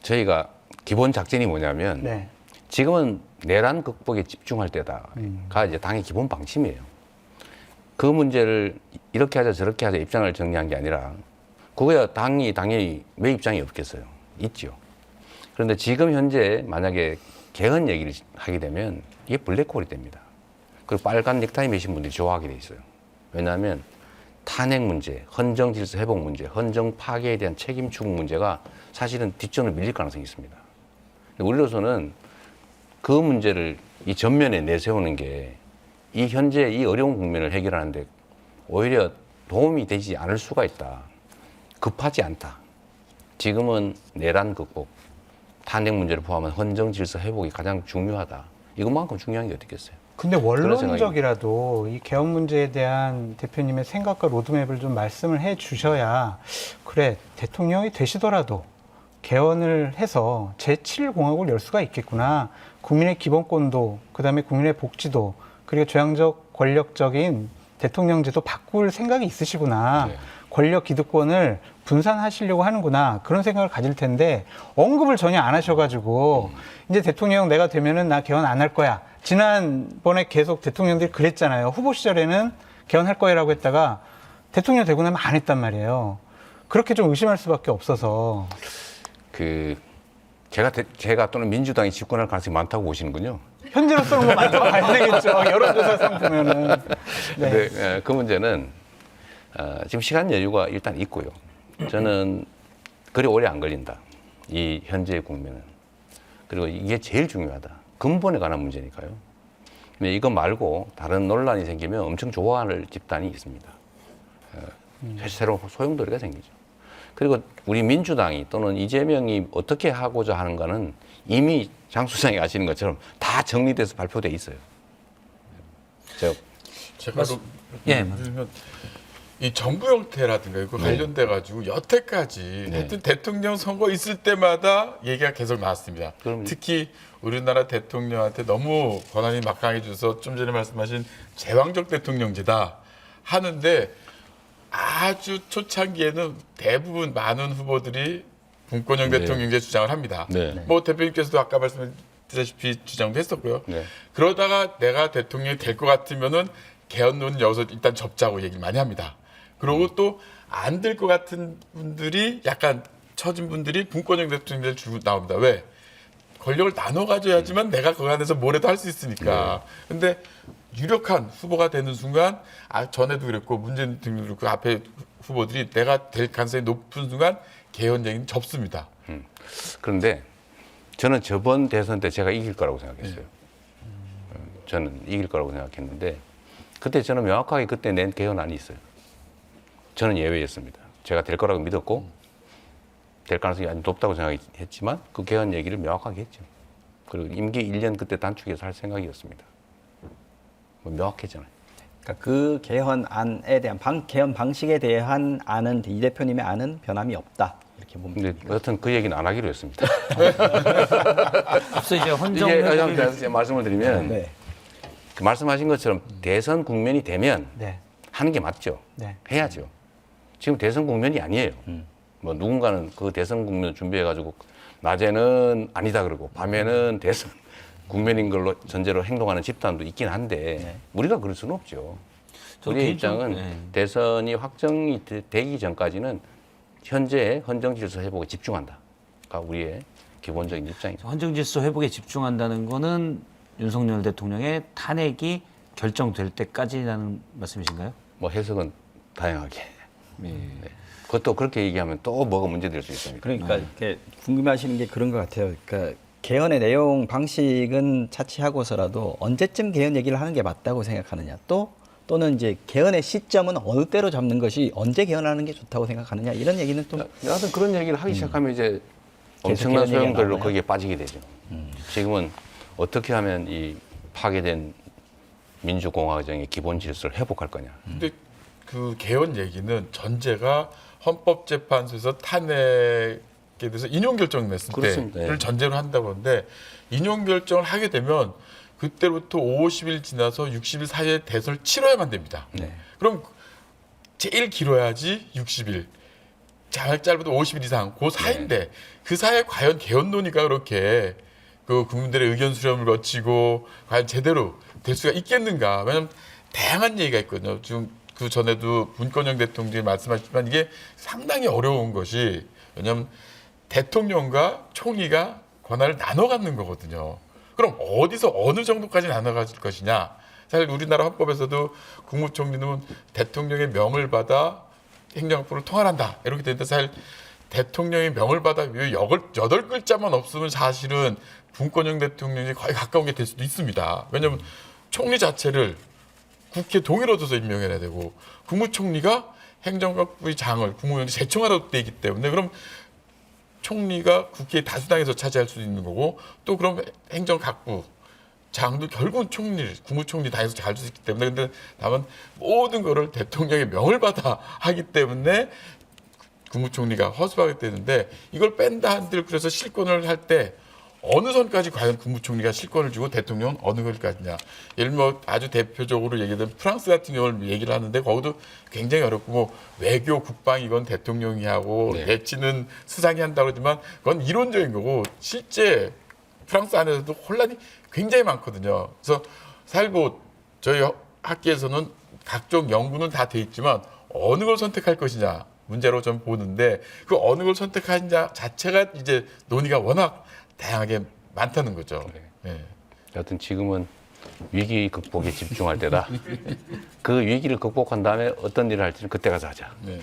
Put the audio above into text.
저희가 기본 작전이 뭐냐면 네. 지금은 내란 극복에 집중할 때다가 이제 당의 기본 방침이에요. 그 문제를 이렇게 하자 저렇게 하자 입장을 정리한 게 아니라 그거야 당이 당연히 왜 입장이 없겠어요. 있죠. 그런데 지금 현재 만약에 개헌 얘기를 하게 되면 이게 블랙홀이 됩니다. 그리고 빨간 넥타이 매신 분들이 좋아하게 돼 있어요. 왜냐하면 탄핵 문제, 헌정 질서 회복 문제, 헌정 파괴에 대한 책임 추궁 문제가 사실은 뒷전으로 밀릴 가능성이 있습니다. 우리로서는 그 문제를 이 전면에 내세우는 게 이 현재 이 어려운 국면을 해결하는데 오히려 도움이 되지 않을 수가 있다. 급하지 않다. 지금은 내란 극복, 탄핵 문제를 포함한 헌정 질서 회복이 가장 중요하다. 이것만큼 중요한 게 어떻겠어요? 근데 원론적이라도 이 개헌 문제에 대한 대표님의 생각과 로드맵을 좀 말씀을 해 주셔야 그래 대통령이 되시더라도 개헌을 해서 제7공화국을 열 수가 있겠구나. 국민의 기본권도 그다음에 국민의 복지도 그리고 조향적 권력적인 대통령제도 바꿀 생각이 있으시구나. 네. 권력 기득권을 분산하시려고 하는구나. 그런 생각을 가질 텐데 언급을 전혀 안 하셔가지고 이제 대통령 내가 되면은 나 개헌 안 할 거야. 지난번에 계속 대통령들이 그랬잖아요. 후보 시절에는 개헌할 거야라고 했다가 대통령 되고 나면 안 했단 말이에요. 그렇게 좀 의심할 수밖에 없어서. 제가 또는 민주당이 집권할 가능성이 많다고 보시는군요. 현재로서는 뭐 많다고 봐야 되겠죠. 여론조사상 보면은. 네. 근데 그 문제는 지금 시간 여유가 일단 있고요. 저는 그리 오래 안 걸린다. 이 현재의 국면은. 그리고 이게 제일 중요하다. 근본에 관한 문제니까요. 근데 이거 말고 다른 논란이 생기면 엄청 좋아할 집단이 있습니다. 새로운 소용돌이가 생기죠. 그리고 우리 민주당이 또는 이재명이 어떻게 하고자 하는가는 이미 장 수장이 아시는 것처럼 다 정리돼서 발표돼 있어요. 제가 예. 이 정부 형태라든가 이거 관련돼 가지고 여태까지 하여튼 대통령 선거 있을 때마다 얘기가 계속 나왔습니다. 그럼요. 특히 우리나라 대통령한테 너무 권한이 막강해져서 좀 전에 말씀하신 제왕적 대통령제다 하는데 아주 초창기에는 대부분 많은 후보들이 분권형 대통령제 주장을 합니다. 네. 뭐 대표님께서도 아까 말씀드렸다시피 주장도 했었고요. 네. 그러다가 내가 대통령이 될 것 같으면은 개헌론 여기서 일단 접자고 얘기를 많이 합니다. 그리고 또 안 될 것 같은 분들이 약간 처진 분들이 분권형 대통령제를 주고 나옵니다. 왜? 권력을 나눠 가져야지만 내가 그 안에서 뭐라도 할 수 있으니까. 근데 유력한 후보가 되는 순간 전에도 그랬고 문재인 대통령도 그랬고 앞에 후보들이 내가 될 가능성이 높은 순간 개헌 얘기는 접습니다. 그런데 저는 저번 대선 때 제가 이길 거라고 생각했어요. 저는 이길 거라고 생각했는데 그때 저는 명확하게 그때 낸 개헌안이 있어요. 저는 예외였습니다. 제가 될 거라고 믿었고 될 가능성이 아주 높다고 생각했지만 그 개헌 얘기를 명확하게 했죠. 그리고 임기 1년 그때 단축해서 할 생각이었습니다. 뭐 명확했잖아요. 그러니까 그 개헌안에 대한 개헌 방식에 대한 안은 이 대표님의 안은 변함이 없다 이렇게 봅니다. 근데 여하튼 그 얘기는 안 하기로 했습니다. 앞서 이제 이게 헌정을 제가 말씀을 드리면 네. 그 말씀하신 것처럼 대선 국면이 되면 네. 하는 게 맞죠. 네. 해야죠. 지금 대선 국면이 아니에요. 뭐 누군가는 그 대선 국면을 준비해가지고 낮에는 아니다 그러고 밤에는 대선 국면인 걸로 전제로 행동하는 집단도 있긴 한데 우리가 그럴 수는 없죠. 우리의 입장은 대선이 확정이 되기 전까지는 현재의 헌정 질서 회복에 집중한다가 우리의 기본적인 입장입니다. 헌정 질서 회복에 집중한다는 거는 윤석열 대통령의 탄핵이 결정될 때까지라는 말씀이신가요? 뭐 해석은 다양하게. 네. 그것도 그렇게 얘기하면 또 뭐가 문제될 수 있습니다. 그러니까 이렇게 궁금해하시는 게 그런 것 같아요. 그러니까 개헌의 내용 방식은 차치하고서라도 언제쯤 개헌 얘기를 하는 게 맞다고 생각하느냐 또는 이제 개헌의 시점은 어느 때로 잡는 것이 언제 개헌하는 게 좋다고 생각하느냐 이런 얘기는 좀 여하튼 그런 얘기를 하기 시작하면 이제 엄청난 개헌 얘기가 소용돌이로 나오나요? 거기에 빠지게 되죠. 지금은 어떻게 하면 이 파괴된 민주공화정의 기본 질서를 회복할 거냐. 근데 그 개헌 얘기는 전제가 헌법재판소에서 탄핵에 대해서 인용 결정을 냈을 그렇습니다. 때를 예. 전제로 한다고 하는데 인용 결정을 하게 되면 그때부터 50일 지나서 60일 사이에 대선을 치러야만 됩니다. 그럼 제일 길어야지 60일, 짧아도 50일 이상 그 사이인데 그 사이에 과연 개헌 논의가 그렇게 그 국민들의 의견 수렴을 거치고 과연 제대로 될 수가 있겠는가? 왜냐하면 다양한 얘기가 있거든요. 지금 그 전에도 문건영 대통령이 말씀하셨지만 이게 상당히 어려운 것이 왜냐하면 대통령과 총리가 권한을 나눠 갖는 거거든요. 그럼 어디서 어느 정도까지 나눠 가질 것이냐? 사실 우리나라 헌법에서도 국무총리는 대통령의 명을 받아 행정부를 통할한다 이렇게 되는데 사실 대통령의 명을 받아 8글자만 없으면 사실은 문건영 대통령이 거의 가까운 게 될 수도 있습니다. 왜냐하면 총리 자체를 국회 동의를 얻어서 임명해야 되고 국무총리가 행정각부의 장을 국무위원이 제청하라고 되어 있기 때문에 그럼 총리가 국회 다수당에서 차지할 수 있는 거고 또 그럼 행정각부 장도 결국은 국무총리 당에서 잘 수 있기 때문에 근데 다만 모든 거를 대통령의 명을 받아 하기 때문에 국무총리가 허수아비 되는데 이걸 뺀다 한들 그래서 실권을 할 때 어느 선까지 과연 국무총리가 실권을 주고 대통령은 어느 걸까지냐. 예를 들면 아주 대표적으로 얘기하는 프랑스 같은 경우를 얘기를 하는데 거기도 굉장히 어렵고 뭐 외교 국방 이건 대통령이 하고 내치는 수상이 한다고 그러지만 그건 이론적인 거고 실제 프랑스 안에서도 혼란이 굉장히 많거든요. 그래서 사실 뭐 저희 학계에서는 각종 연구는 다 돼 있지만 어느 걸 선택할 것이냐 문제로 좀 보는데 그 어느 걸 선택하느냐 자체가 이제 논의가 워낙 다양하게 많다는 거죠. 네. 여하튼 지금은 위기 극복에 집중할 때다. 그 위기를 극복한 다음에 어떤 일을 할지는 그때 가서 하자. 네.